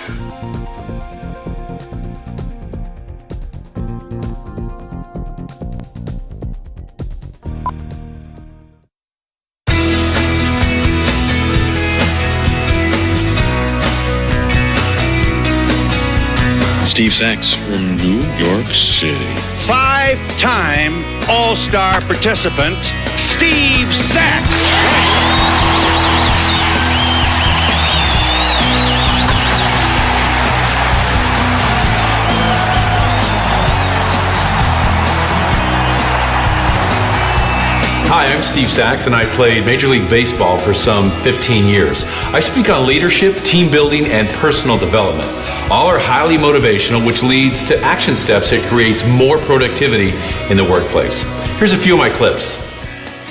Steve Sax from New York City. Five-time All-Star participant, Steve Sax. Hi, I'm Steve Sax, and I played Major League Baseball for some 15 years. I speak on leadership, team building, and personal development. All are highly motivational, which leads to action steps that creates more productivity in the workplace. Here's a few of my clips.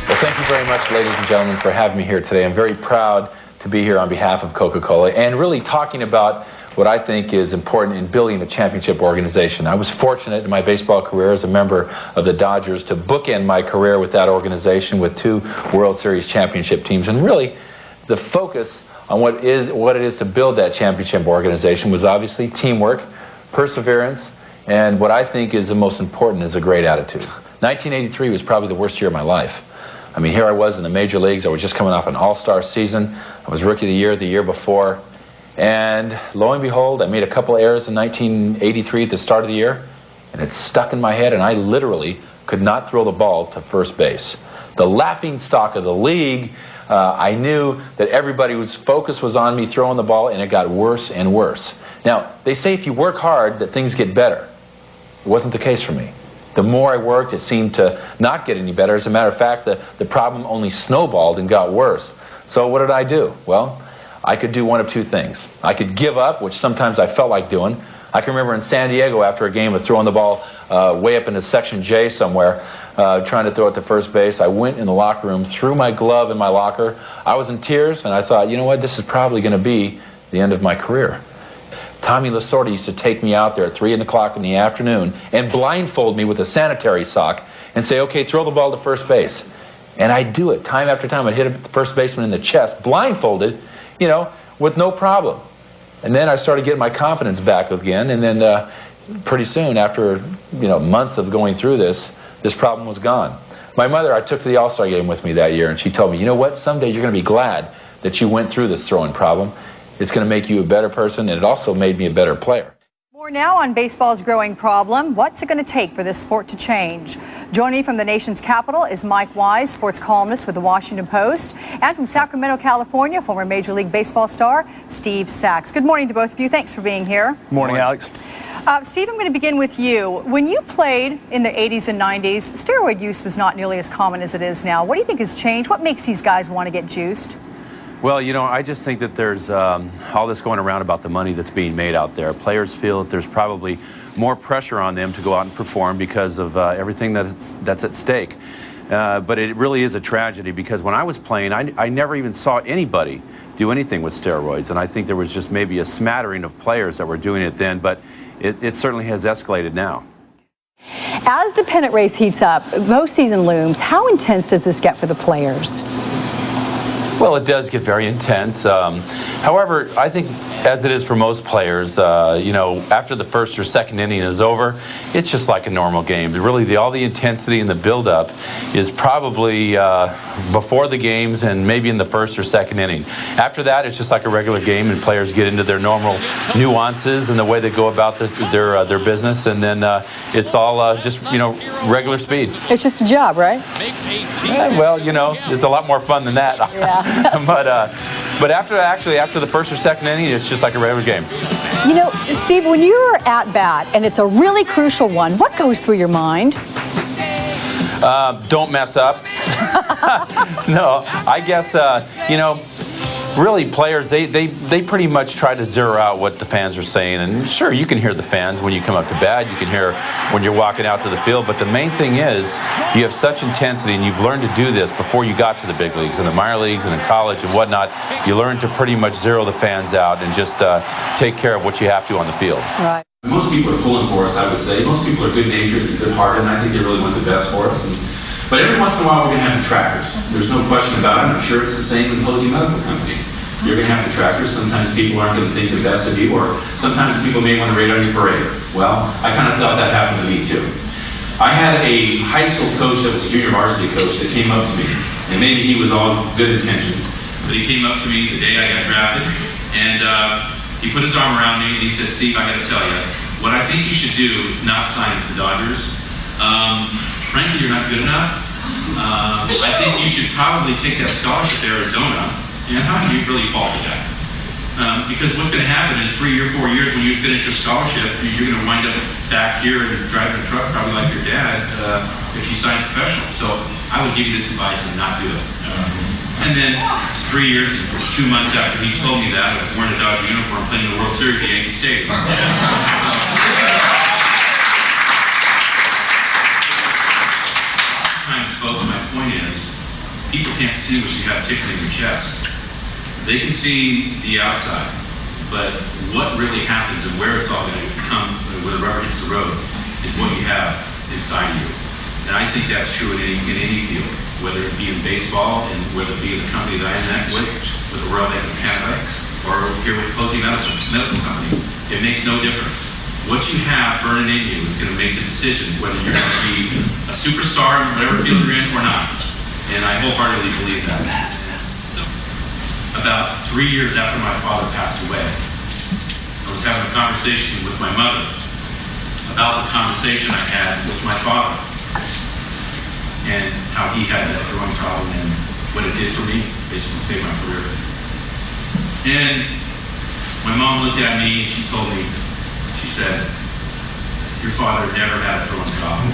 Well, thank you very much, ladies and gentlemen, for having me here today. I'm very proud to be here on behalf of Coca-Cola and really talking about what I think is important in building a championship organization. I was fortunate in my baseball career as a member of the Dodgers to bookend my career with that organization with 2 World Series championship teams. And really, the focus on what it is to build that championship organization was obviously teamwork, perseverance, and what I think is the most important is a great attitude. 1983 was probably the worst year of my life. I mean, here I was in the major leagues. I was just coming off an all-star season. I was Rookie of the year before. And lo and behold, I made a couple errors in 1983 at the start of the year, and it stuck in my head, and I literally could not throw the ball to first base. The laughing stock of the league. I knew that everybody's focus was on me throwing the ball, and it got worse and worse. Now, they say if you work hard that things get better. It wasn't the case for me. The more I worked, it seemed to not get any better. As a matter of fact, the problem only snowballed and got worse. So what did I do? Well, I could do one of 2 things. I could give up, which sometimes I felt like doing. I can remember in San Diego after a game of throwing the ball way up into Section J somewhere, trying to throw it to first base. I went in the locker room, threw my glove in my locker. I was in tears, and I thought, you know what, this is probably going to be the end of my career. Tommy Lasorda used to take me out there at 3 o'clock in the afternoon and blindfold me with a sanitary sock and say, okay, throw the ball to first base. And I'd do it time after time. I'd hit the first baseman in the chest, blindfolded, you know, with no problem. And then I started getting my confidence back again, and then pretty soon, after months of going through this problem was gone. My mother, I took to the All-Star game with me that year, and she told me, you know what, someday you're going to be glad that you went through this throwing problem. It's going to make you a better person, and it also made me a better player. More now on baseball's growing problem. What's it going to take for this sport to change? Joining me from the nation's capital is Mike Wise, sports columnist with the Washington Post, and from Sacramento, California, former Major League Baseball star Steve Sax. Good morning to both of you. Thanks for being here. Good morning, Alex. Steve, I'm going to begin with you. When you played in the 80s and 90s, steroid use was not nearly as common as it is now. What do you think has changed? What makes these guys want to get juiced? Well, I just think that there's all this going around about the money that's being made out there. Players feel that there's probably more pressure on them to go out and perform because of everything that's at stake. But it really is a tragedy because when I was playing, I never even saw anybody do anything with steroids. And I think there was just maybe a smattering of players that were doing it then, but it certainly has escalated now. As the pennant race heats up, postseason looms, how intense does this get for the players? Well, it does get very intense. However, I think as it is for most players, after the first or second inning is over, it's just like a normal game. Really, all the intensity and the build-up is probably before the games and maybe in the first or second inning. After that, it's just like a regular game, and players get into their normal nuances and the way they go about their business, and then it's all just regular speed. It's just a job, right? Yeah, well, it's a lot more fun than that. Yeah. But after the first or second inning, it's just like a regular game. Steve, when you're at bat and it's a really crucial one, what goes through your mind? Don't mess up. No, I guess really players they pretty much try to zero out what the fans are saying, and sure, you can hear the fans when you come up to bat, you can hear when you're walking out to the field, but the main thing is you have such intensity, and you've learned to do this before you got to the big leagues and the minor leagues and in college and whatnot. You learn to pretty much zero the fans out and just take care of what you have to on the field. Right. Most people are pulling for us, I would say. Most people are good-natured and good-hearted, and I think they really want the best for us. But every once in a while, we're going to have detractors. There's no question about it. I'm sure it's the same in Posey Medical Company. You're going to have detractors. Sometimes people aren't going to think the best of you, or sometimes people may want to raid on your parade. Well, I kind of thought that happened to me too. I had a high school coach that was a junior varsity coach that came up to me, and maybe he was all good intention, but he came up to me the day I got drafted, and he put his arm around me and he said, "Steve, I got to tell you, what I think you should do is not sign with the Dodgers. Frankly, you're not good enough. I think you should probably take that scholarship to Arizona." And how can you really fault that? Because what's going to happen in 3 or 4 years when you finish your scholarship, you're going to wind up back here and driving a truck, probably like your dad, if you sign professional. So I would give you this advice and not do it. And then 3 years, it was 2 months after he told me that, I was wearing a Dodger uniform playing in the World Series at Yankee Stadium. Sometimes, folks, my point is, people can't see what you have tickling in your chest. They can see the outside, but what really happens and where it's all going to come, where the rubber hits the road, is what you have inside of you. And I think that's true in any field, whether it be in baseball, and whether it be in the company that I met with the Royal Bank of Canada, or here with Closing Medical Company. It makes no difference. What you have burning in you is going to make the decision whether you're going to be a superstar in whatever field you're in or not. And I wholeheartedly believe that. So, about 3 years after my father passed away, I was having a conversation with my mother about the conversation I had with my father and how he had that throwing problem and what it did for me, basically saved my career. And my mom looked at me and she told me, she said, "Your father never had a throwing problem."